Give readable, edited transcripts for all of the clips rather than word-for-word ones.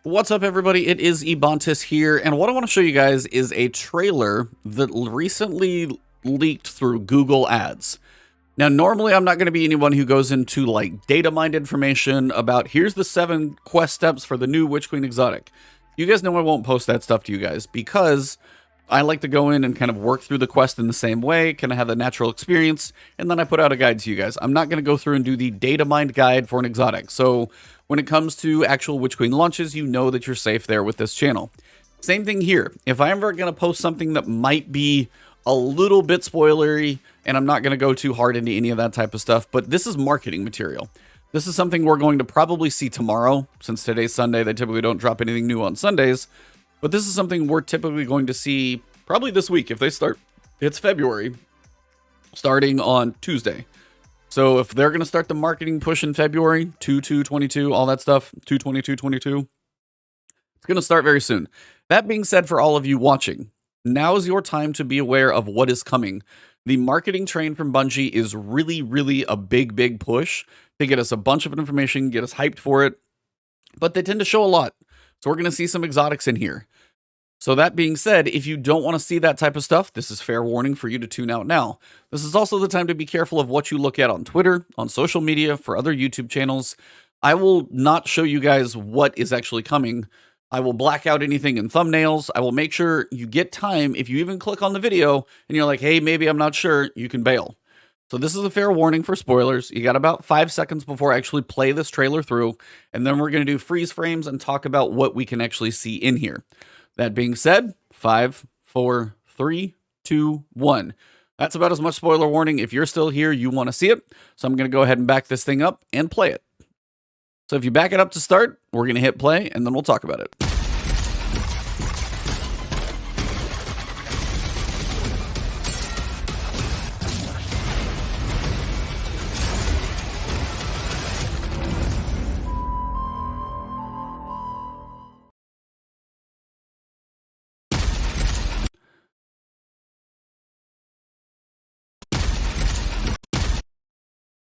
What's up, everybody? It is Ebontis here, and what I want to show you guys is a trailer that recently leaked through Google Ads. Now, normally I'm not going to be anyone who goes into like data mined information about here's the 7 quest steps for the new Witch Queen exotic. You guys know I won't post that stuff to you guys because I like to go in and kind of work through the quest in the same way, kind of have a natural experience, and then I put out a guide to you guys. I'm not going to go through and do the data mined guide for an exotic. So when it comes to actual Witch Queen launches, you know that you're safe there with this channel. Same thing here. If I'm ever going to post something that might be a little bit spoilery, and I'm not going to go too hard into any of that type of stuff, but this is marketing material. This is something we're going to probably see tomorrow. Since today's Sunday, they typically don't drop anything new on Sundays. But this is something we're typically going to see probably this week if they start. It's February, starting on Tuesday. So if they're going to start the marketing push in February, 2/2/22, all that stuff, 2/22/22, it's going to start very soon. That being said, for all of you watching, now is your time to be aware of what is coming. The marketing train from Bungie is really a big push to get us a bunch of information, get us hyped for it. But they tend to show a lot. So we're going to see some exotics in here. So that being said, if you don't want to see that type of stuff, this is fair warning for you to tune out now. This is also the time to be careful of what you look at on Twitter, on social media, for other YouTube channels. I will not show you guys what is actually coming. I will black out anything in thumbnails. I will make sure you get time. If you even click on the video and you're like, hey, maybe I'm not sure, you can bail. So this is a fair warning for spoilers. You got about 5 seconds before I actually play this trailer through, and then we're going to do freeze frames and talk about what we can actually see in here. That being said, 5, 4, 3, 2, 1. That's about as much spoiler warning. If you're still here, you want to see it. So I'm going to go ahead and back this thing up and play it. So if you back it up to start, we're going to hit play, and then we'll talk about it.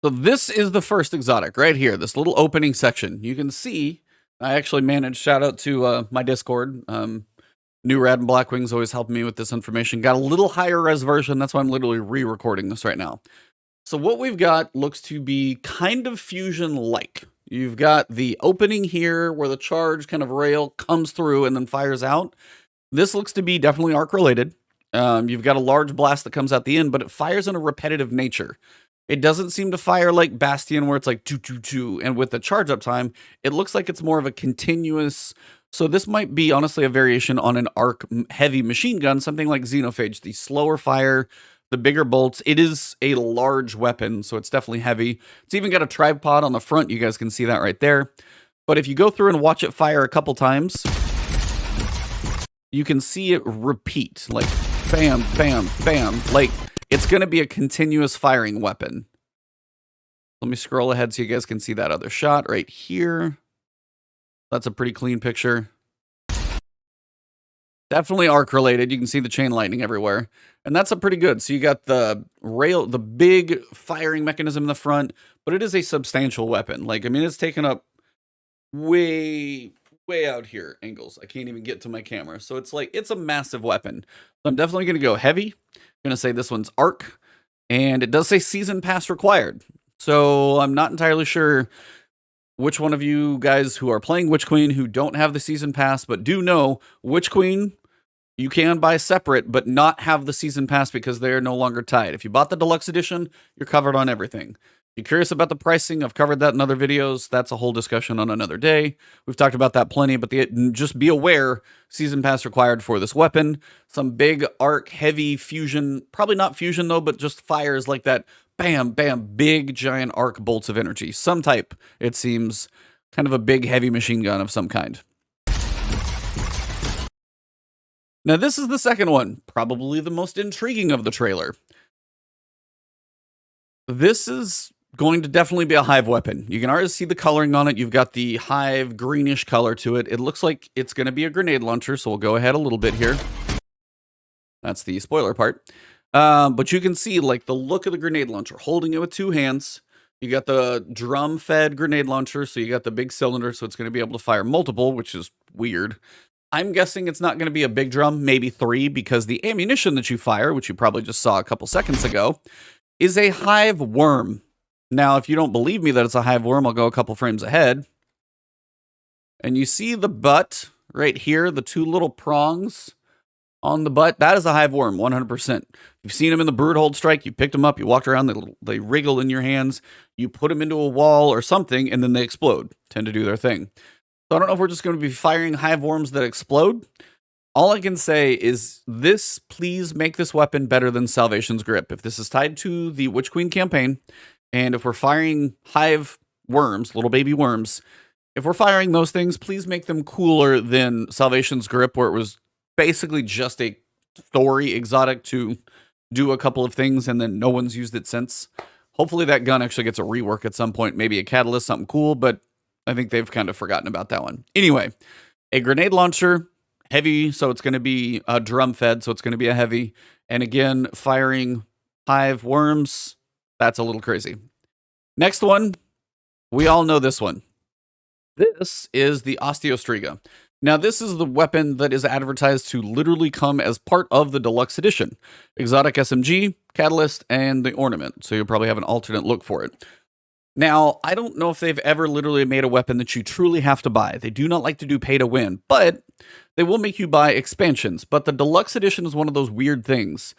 So this is the first exotic right here, this little opening section. You can see, I actually managed, shout out to my Discord, New Rad and Blackwings always helping me with this information. Got a little higher res version, that's why I'm literally re-recording this right now. So what we've got looks to be kind of fusion-like. You've got the opening here where the charge kind of rail comes through and then fires out. This looks to be definitely arc-related. You've got a large blast that comes out the end, but it fires in a repetitive nature. It doesn't seem to fire like Bastion where it's like 2, and with the charge up time, it looks like it's more of a continuous. So this might be honestly a variation on an arc heavy machine gun, something like Xenophage, the slower fire, the bigger bolts. It is a large weapon, so it's definitely heavy. It's even got a tripod on the front. You guys can see that right there. But if you go through and watch it fire a couple times, you can see it repeat, like bam, bam, bam, like it's going to be a continuous firing weapon. Let me scroll ahead so you guys can see that other shot right here. That's a pretty clean picture. Definitely arc related. You can see the chain lightning everywhere. And that's a pretty good. So you got the rail, the big firing mechanism in the front, but it is a substantial weapon. Like, I mean, it's taken up way out here angles. I can't even get to my camera. So it's like, it's a massive weapon. So I'm definitely going to go heavy. I'm going to say this one's arc, and it does say season pass required. So I'm not entirely sure which one of you guys who are playing Witch Queen who don't have the season pass, but do know Witch Queen, you can buy separate, but not have the season pass because they are no longer tied. If you bought the deluxe edition, you're covered on everything. If you're curious about the pricing, I've covered that in other videos. That's a whole discussion on another day. We've talked about that plenty, but just be aware, season pass required for this weapon. Some big arc heavy fusion, probably not fusion though, but just fires like that. Bam, bam, big giant arc bolts of energy. Some type, it seems, kind of a big heavy machine gun of some kind. Now this is the second one, probably the most intriguing of the trailer. This is going to definitely be a hive weapon. You can already see the coloring on it. You've got the hive greenish color to it. It looks like it's going to be a grenade launcher, so we'll go ahead a little bit here. That's the spoiler part. But you can see like the look of the grenade launcher, holding it with 2 hands. You got the drum-fed grenade launcher, so you got the big cylinder, so it's going to be able to fire multiple, which is weird. I'm guessing it's not going to be a big drum, maybe 3, because the ammunition that you fire, which you probably just saw a couple seconds ago, is a hive worm. Now, if you don't believe me that it's a hive worm, I'll go a couple frames ahead. And you see the butt right here, the 2 little prongs on the butt? That is a hive worm, 100%. You've seen them in the Broodhold Strike. You picked them up, you walked around, they wriggle in your hands. You put them into a wall or something, and then they explode, tend to do their thing. So I don't know if we're just going to be firing hive worms that explode. All I can say is this, please make this weapon better than Salvation's Grip. If this is tied to the Witch Queen campaign, and if we're firing hive worms, little baby worms, if we're firing those things, please make them cooler than Salvation's Grip, where it was basically just a story exotic to do a couple of things, and then no one's used it since. Hopefully that gun actually gets a rework at some point, maybe a catalyst, something cool, but I think they've kind of forgotten about that one. Anyway, a grenade launcher, heavy, so it's going to be drum fed, so it's going to be a heavy. And again, firing hive worms, that's a little crazy. Next one, we all know this one. This is the Osteostriga. Now, this is the weapon that is advertised to literally come as part of the deluxe edition. Exotic SMG, catalyst, and the ornament. So you'll probably have an alternate look for it. Now, I don't know if they've ever literally made a weapon that you truly have to buy. They do not like to do pay to win, but they will make you buy expansions. But the deluxe edition is one of those weird things.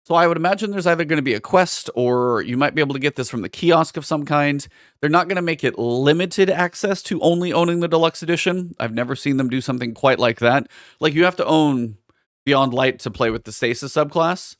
So I would imagine there's either going to be a quest, or you might be able to get this from the kiosk of some kind. They're not going to make it limited access to only owning the deluxe edition. I've never seen them do something quite like that. Like, you have to own Beyond Light to play with the Stasis subclass.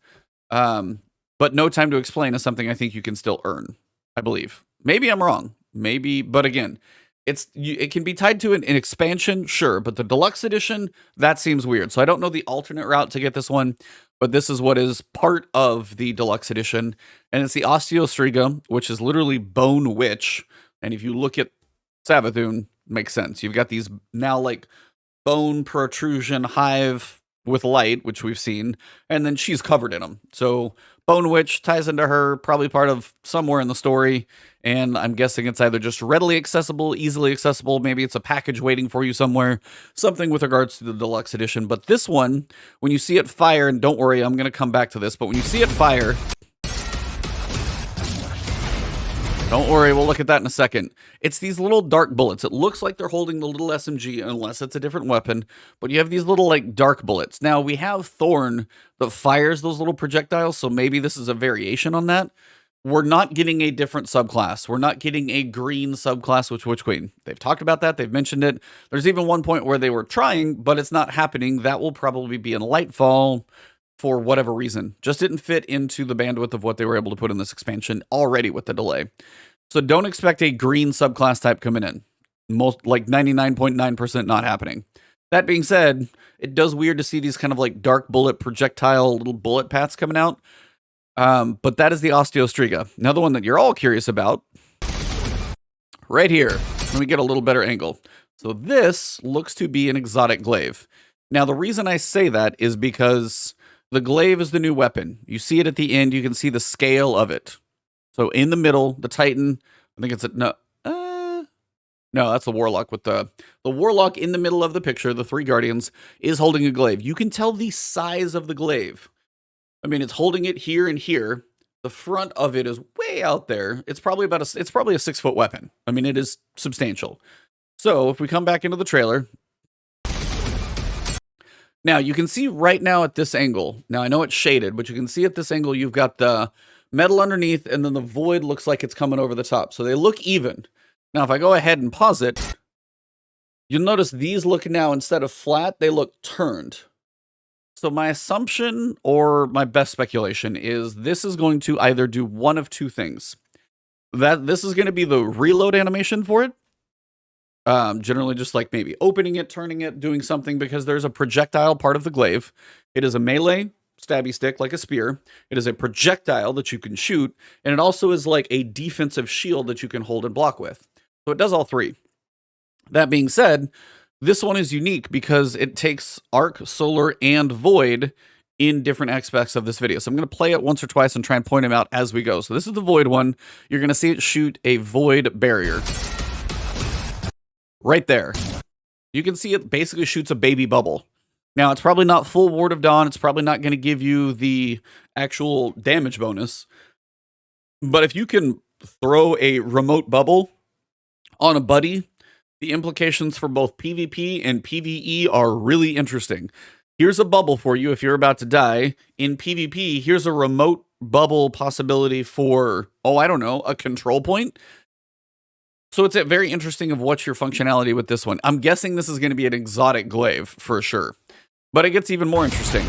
But No Time to Explain is something I think you can still earn, I believe. Maybe I'm wrong. Maybe, but again, it can be tied to an expansion, sure, but the deluxe edition, that seems weird. So I don't know the alternate route to get this one, but this is what is part of the deluxe edition, and it's the Osteostriga, which is literally Bone Witch. And if you look at Savathun, makes sense. You've got these now like bone protrusion hive with light, which we've seen, and then she's covered in them. So Bone Witch ties into her, probably part of somewhere in the story, and I'm guessing it's either just readily accessible, easily accessible, maybe it's a package waiting for you somewhere, something with regards to the deluxe edition. But this one, when you see it fire, and don't worry, I'm going to come back to this, but when you see it fire, don't worry, we'll look at that in a second. It's these little dark bullets. It looks like they're holding the little SMG, unless it's a different weapon, but you have these little, like, dark bullets. Now, we have Thorn that fires those little projectiles, so maybe this is a variation on that. We're not getting a different subclass. We're not getting a green subclass with Witch Queen. They've talked about that. They've mentioned it. There's even one point where they were trying, but it's not happening. That will probably be in Lightfall for whatever reason. Just didn't fit into the bandwidth of what they were able to put in this expansion already with the delay. So don't expect a green subclass type coming in. Most, like 99.9% not happening. That being said, it does weird to see these kind of like dark bullet projectile little bullet paths coming out. But that is the Osteostriga. Another one that you're all curious about, right here. Let me get a little better angle. So this looks to be an exotic glaive. Now, the reason I say that is because the glaive is the new weapon. You see it at the end. You can see the scale of it. So in the middle, the Titan, I think it's a, no, that's the Warlock with the Warlock in the middle of the picture, the 3 Guardians, is holding a glaive. You can tell the size of the glaive. I mean, it's holding it here and here. The front of it is way out there. It's probably a 6-foot weapon. I mean, it is substantial. So if we come back into the trailer, now you can see right now at this angle, now I know it's shaded, but you can see at this angle, you've got the metal underneath, and then the void looks like it's coming over the top. So they look even. Now, if I go ahead and pause it, you'll notice these look now, instead of flat, they look turned. So my assumption, or my best speculation, is this is going to either do one of 2 things. That this is going to be the reload animation for it. Generally just like maybe opening it, turning it, doing something, because there's a projectile part of the glaive. It is a melee stabby stick, like a spear. It is a projectile that you can shoot, and it also is like a defensive shield that you can hold and block with. So it does all 3. That being said, this one is unique because it takes arc, solar, and void in different aspects of this video. So I'm going to play it once or twice and try and point them out as we go. So this is the void one. You're going to see it shoot a void barrier right there. you can see it basically shoots a baby bubble. Now, it's probably not full Ward of Dawn. It's probably not going to give you the actual damage bonus. But if you can throw a remote bubble on a buddy, the implications for both PvP and PvE are really interesting. Here's a bubble for you if you're about to die. In PvP, here's a remote bubble possibility for, oh, I don't know, a control point. So it's very interesting of what's your functionality with this one. I'm guessing this is going to be an exotic glaive for sure. But it gets even more interesting.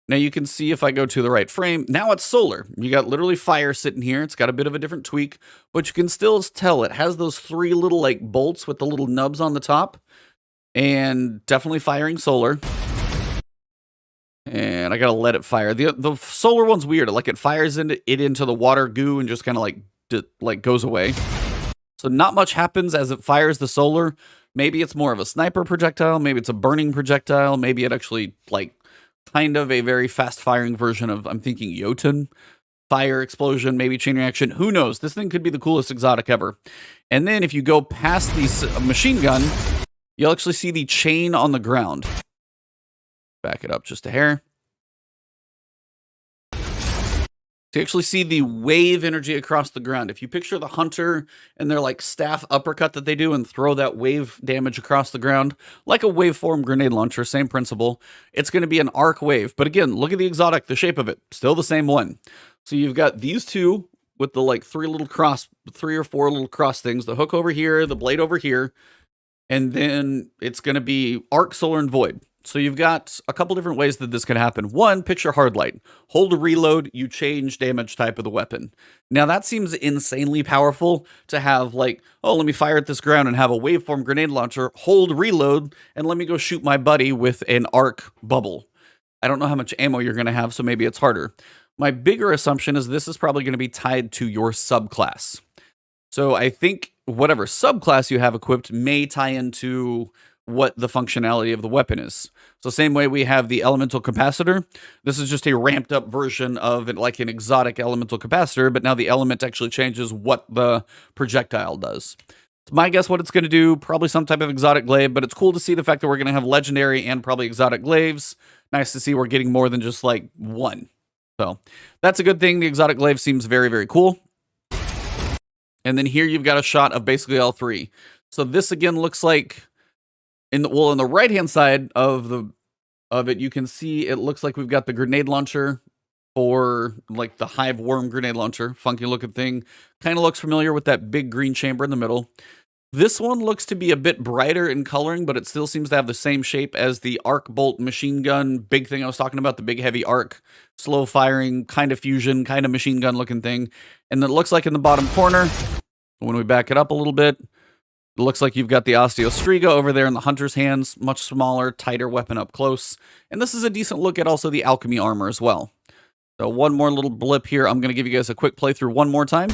Now you can see if I go to the right frame, now it's solar. You got literally fire sitting here. It's got a bit of a different tweak, but you can still tell it has those 3 little like bolts with the little nubs on the top, and definitely firing solar. And I gotta let it fire. The solar one's weird. Like it fires into the water goo and just kind of like goes away. So not much happens as it fires the solar. Maybe it's more of a sniper projectile. Maybe it's a burning projectile. Maybe it actually like kind of a very fast firing version of, I'm thinking Jotun. Fire explosion, maybe chain reaction. Who knows? This thing could be the coolest exotic ever. And then if you go past the machine gun, you'll actually see the chain on the ground. Back it up just a hair. To actually see the wave energy across the ground. If you picture the hunter and their like staff uppercut that they do and throw that wave damage across the ground, like a waveform grenade launcher, same principle, it's going to be an arc wave. But again, look at the exotic, the shape of it, still the same one. So you've got these two with the like 3 or 4 little cross things, the hook over here, the blade over here, and then it's going to be arc, solar, and void. So you've got a couple different ways that this could happen. One, picture hard light. Hold a reload, you change damage type of the weapon. Now that seems insanely powerful to have like, oh, let me fire at this ground and have a waveform grenade launcher, hold reload, and let me go shoot my buddy with an arc bubble. I don't know how much ammo you're going to have, so maybe it's harder. My bigger assumption is this is probably going to be tied to your subclass. So I think whatever subclass you have equipped may tie into what the functionality of the weapon is. So same way we have the elemental capacitor, this is just a ramped up version of it, like an exotic elemental capacitor, but now the element actually changes what the projectile does. It's my guess what it's going to do, probably some type of exotic glaive, but it's cool to see the fact that we're going to have legendary and probably exotic glaives. Nice to see we're getting more than just like one. So that's a good thing. The exotic glaive seems very, very cool. And then here you've got a shot of basically all 3. So this again looks like in the right-hand side of it, you can see it looks like we've got the grenade launcher for like the hive worm grenade launcher. Funky looking thing. Kind of looks familiar with that big green chamber in the middle. This one looks to be a bit brighter in coloring, but it still seems to have the same shape as the arc bolt machine gun big thing I was talking about, the big heavy arc, slow firing, kind of fusion, kind of machine gun looking thing. And it looks like in the bottom corner, when we back it up a little bit, it looks like you've got the Osteostriga over there in the hunter's hands, much smaller, tighter weapon up close. And this is a decent look at also the alchemy armor as well. So one more little blip here. I'm going to give you guys a quick playthrough one more time.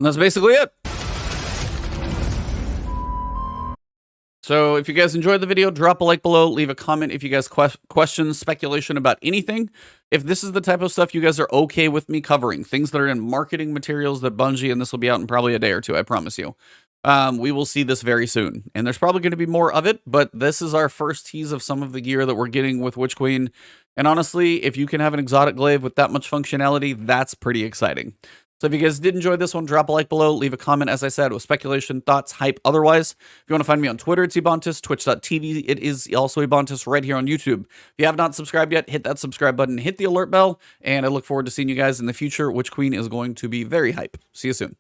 And that's basically it. So if you guys enjoyed the video, drop a like below, leave a comment if you guys questions, speculation about anything. If this is the type of stuff you guys are okay with me covering, things that are in marketing materials that Bungie, and this will be out in probably a day or two, I promise you. We will see this very soon. And there's probably going to be more of it, but this is our first tease of some of the gear that we're getting with Witch Queen. And honestly, if you can have an exotic glaive with that much functionality, that's pretty exciting. So if you guys did enjoy this one, drop a like below, leave a comment, as I said, with speculation, thoughts, hype, otherwise. If you want to find me on Twitter, it's Ebontis, twitch.tv, it is also Ebontis right here on YouTube. If you have not subscribed yet, hit that subscribe button, hit the alert bell, and I look forward to seeing you guys in the future. Witch Queen is going to be very hype. See you soon.